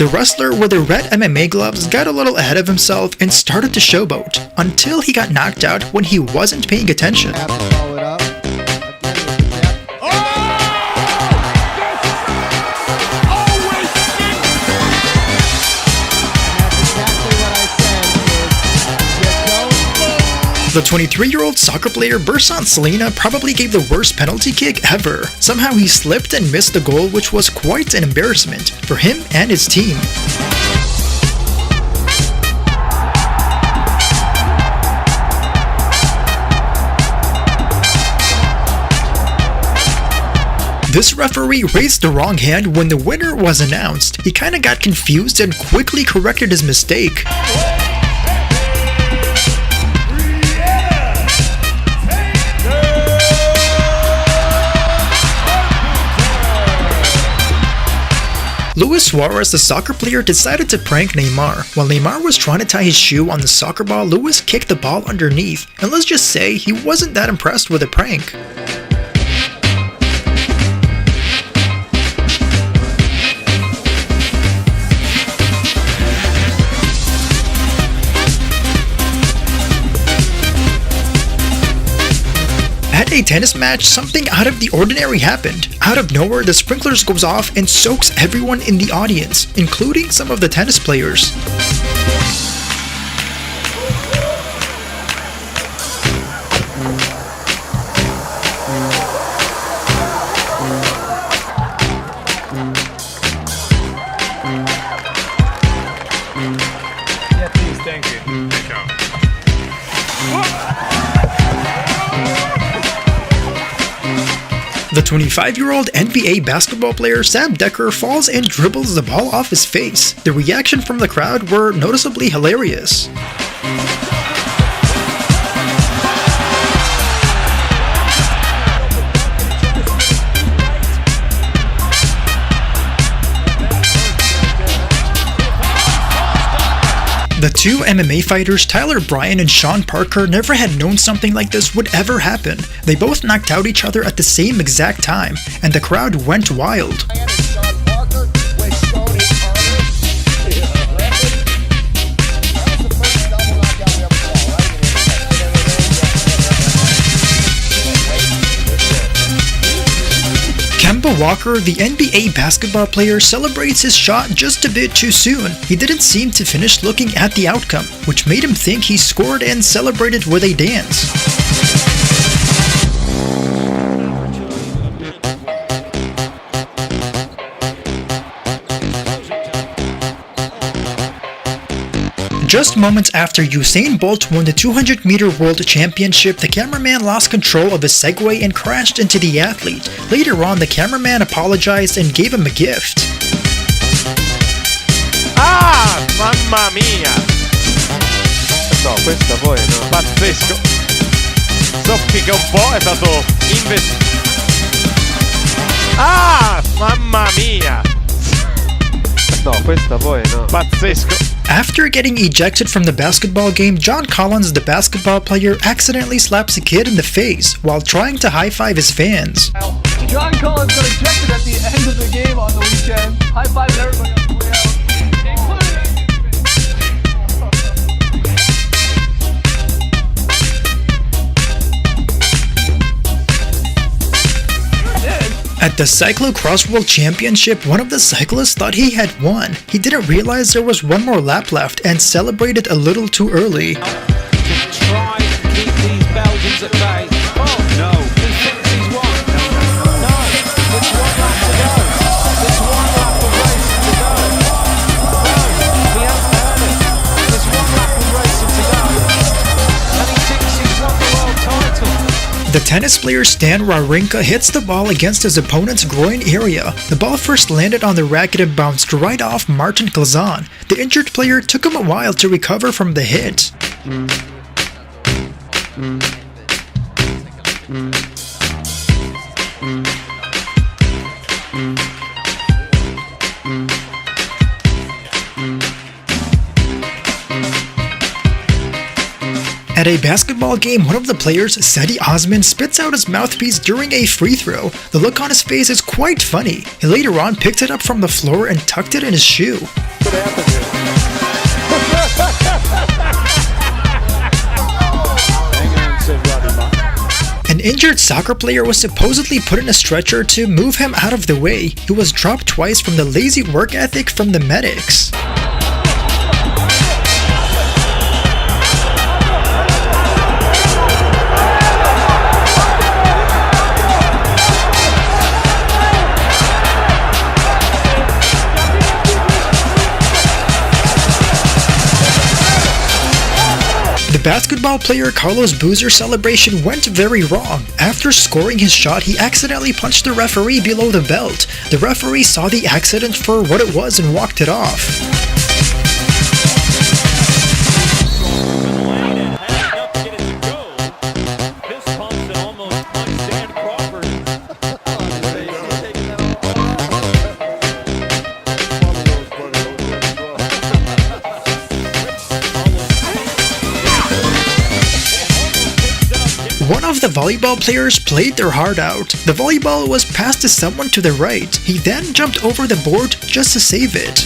The wrestler with the red MMA gloves got a little ahead of himself and started to showboat, until he got knocked out when he wasn't paying attention. The 23-year-old soccer player Bursan Selena probably gave the worst penalty kick ever. Somehow he slipped and missed the goal, which was quite an embarrassment for him and his team. This referee raised the wrong hand when the winner was announced. He kinda got confused and quickly corrected his mistake. Luis Suarez, the soccer player, decided to prank Neymar. While Neymar was trying to tie his shoe on the soccer ball, Luis kicked the ball underneath, and let's just say he wasn't that impressed with the prank. At a tennis match, something out of the ordinary happened. Out of nowhere, the sprinklers goes off and soaks everyone in the audience, including some of the tennis players. Yeah, please, thank you. The 25-year-old NBA basketball player Sam Decker falls and dribbles the ball off his face. The reaction from the crowd were noticeably hilarious. The two MMA fighters Tyler Bryan and Sean Parker never had known something like this would ever happen. They both knocked out each other at the same exact time, and the crowd went wild. Kemba Walker, the NBA basketball player, celebrates his shot just a bit too soon. He didn't seem to finish looking at the outcome, which made him think he scored and celebrated with a dance. Just moments after Usain Bolt won the 200-meter World Championship, the cameraman lost control of his Segway and crashed into the athlete. Later on, the cameraman apologized and gave him a gift. Ah, mamma mia! No, questa poi no. Pazzesco. Soffica un po', è stato Ah, mamma mia! No, questa poi no. Pazzesco. After getting ejected from the basketball game, John Collins, the basketball player, accidentally slaps a kid in the face while trying to high-five his fans. John Collins got ejected at the end of the game on the weekend. High-five everybody on the way out. At the Cyclocross World Championship, one of the cyclists thought he had won. He didn't realize there was one more lap left and celebrated a little too early. To try and keep these Belgians at bay. Oh no, he thinks he's won. No, there's one lap to go. There's one lap of racing to go. No, he hasn't heard it. There's one lap of racing to go. And he thinks he's won the world title. The tennis player Stan Wawrinka hits the ball against his opponent's groin area. The ball first landed on the racket and bounced right off Martin Klazan. The injured player took him a while to recover from the hit. At a basketball game, one of the players, Sadi Osman, spits out his mouthpiece during a free throw. The look on his face is quite funny. He later on picked it up from the floor and tucked it in his shoe. what happened here. Hang on, said Robbie Martin. An injured soccer player was supposedly put in a stretcher to move him out of the way. He was dropped twice from the lazy work ethic from the medics. The basketball player Carlos Boozer's celebration went very wrong. After scoring his shot, he accidentally punched the referee below the belt. The referee saw the accident for what it was and walked it off. One of the volleyball players played their heart out. The volleyball was passed to someone to the right. He then jumped over the board just to save it.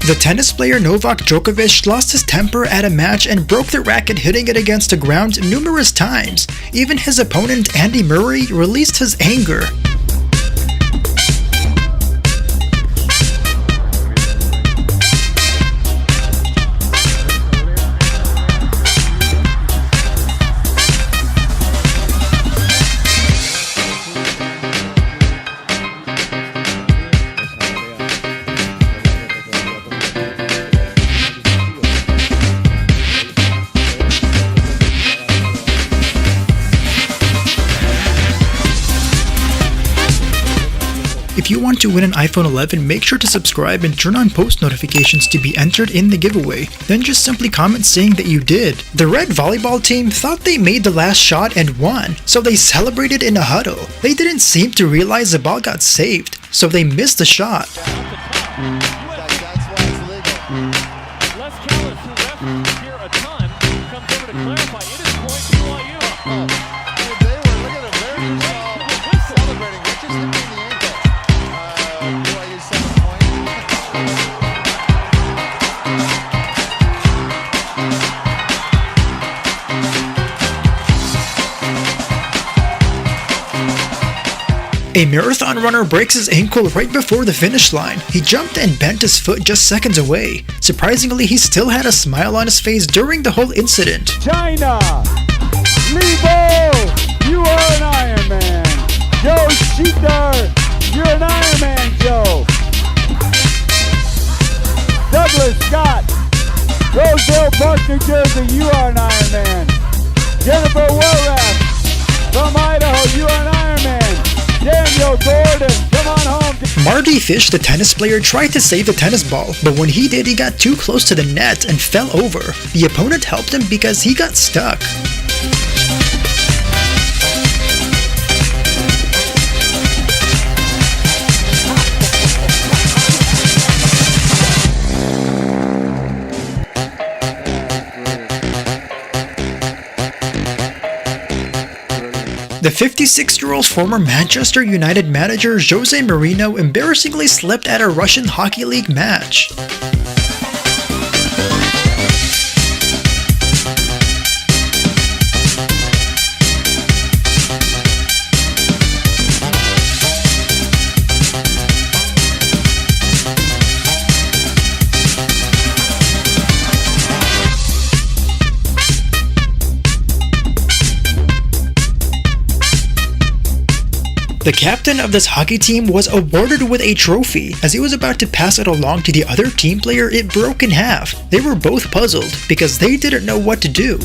The tennis player Novak Djokovic lost his temper at a match and broke the racket, hitting it against the ground numerous times. Even his opponent Andy Murray released his anger. If you want to win an iPhone 11, make sure to subscribe and turn on post notifications to be entered in the giveaway. Then just simply comment saying that you did. The red volleyball team thought they made the last shot and won, so they celebrated in a huddle. They didn't seem to realize the ball got saved, so they missed the shot. A marathon runner breaks his ankle right before the finish line. He jumped and bent his foot just seconds away. Surprisingly, he still had a smile on his face during the whole incident. China! Lebo! You are an Iron Man! Joe Sheeter! You're an Iron Man, Joe! Douglas Scott! Roseville Park, New Jersey, you are an Iron Man! Jennifer Worath! From Idaho, you are an Iron Man! Daniel Gordon, come on home! Marty Fish, the tennis player, tried to save the tennis ball, but when he did, he got too close to the net and fell over. The opponent helped him because he got stuck. The 56-year-old former Manchester United manager Jose Mourinho embarrassingly slipped at a Russian Hockey League match. The captain of this hockey team was awarded with a trophy. As he was about to pass it along to the other team player, it broke in half. They were both puzzled because they didn't know what to do.